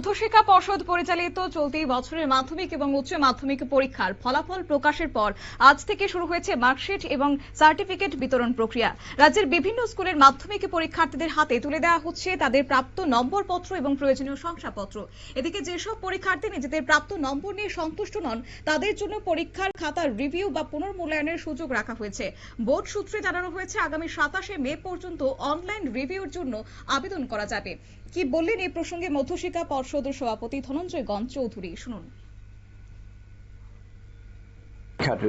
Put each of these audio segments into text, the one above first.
মধ্যশিক্ষা পর্ষদ পরিচালিত চলতি বছরের মাধ্যমিক এবং উচ্চ মাধ্যমিক পরীক্ষার ফলাফল প্রকাশের পর আজ থেকে শুরু হয়েছে মার্কশিট এবং সার্টিফিকেট বিতরণ প্রক্রিয়া। রাজ্যের বিভিন্ন স্কুলের মাধ্যমিক পরীক্ষার্থীদের হাতে তুলে দেওয়া হচ্ছে তাদের প্রাপ্ত নম্বরপত্র এবং প্রয়োজনীয় শংসাপত্র। এদিকে যেসব পরীক্ষার্থী নিজেদের প্রাপ্ত নম্বর নিয়ে সন্তুষ্ট নন তাদের জন্য পরীক্ষার খাতার রিভিউ বা পুনর্মূল্যায়নের সুযোগ রাখা হয়েছে। বোর্ড সূত্রে জানানো হয়েছে আগামী 27শে মে পর্যন্ত অনলাইন রিভিউর জন্য আবেদন করা যাবে। কি বললেন এই প্রসঙ্গে মধ্যশিক্ষা পর্ষদের সভাপতি ধনঞ্জয় গণ চৌধুরী, শুনুন।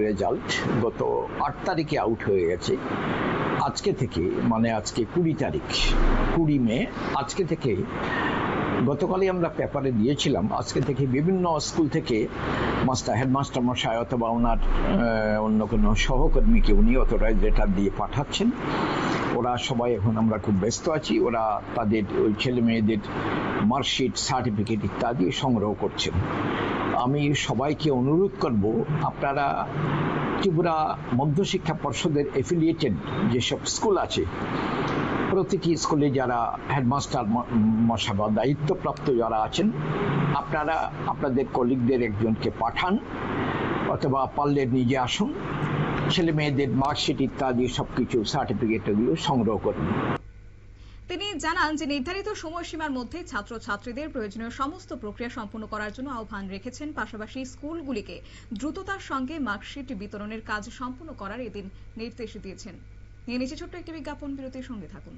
রেজাল্ট গত 8 তারিখে আউট হয়ে গেছে। আজকে থেকে মানে আজকে 20 তারিখ 20 মে, আজকে থেকে গতকালই আমরা পেপারে দিয়েছিলাম। আজকে থেকে বিভিন্ন স্কুল থেকে হেডমাস্টার মশাই অথবা ওনার অন্য কোনো সহকর্মীকে উনি অথরাইজ লেটার দিয়ে পাঠাচ্ছেন। ওরা সবাই এখন আমরা খুব ব্যস্ত আছি, ওরা তাদের ওই ছেলে মেয়েদের মার্কশিট সার্টিফিকেট ইত্যাদি সংগ্রহ করছেন। আমি সবাইকে অনুরোধ করব, আপনারা ত্রিপুরা মধ্যশিক্ষা পর্ষদের এফিলিয়েটেড যেসব স্কুল আছে প্রতিটি স্কুলে যারা হেডমাস্টার মশাই বা দায়িত্বপ্রাপ্ত যারা আছেন, আপনারা আপনাদের কলিগদের একজনকে পাঠান অথবা পারলে নিজে আসুন, ছেলে মেয়েদের মার্কশিট ইত্যাদি সবকিছু সার্টিফিকেটগুলো সংগ্রহ করুন। তিনি জানান যে নির্ধারিত সময়সীমার মধ্যে ছাত্রছাত্রীদের প্রয়োজনীয় সমস্ত প্রক্রিয়া সম্পন্ন করার জন্য আহ্বান রেখেছেন। পাশাপাশি স্কুলগুলিকে দ্রুততার সঙ্গে মার্কশিট বিতরণের কাজ সম্পন্ন করার এদিন নির্দেশ দিয়েছেন। নিয়ে নিচে ছোট্ট একটি বিজ্ঞাপন বিরতির সঙ্গে থাকুন।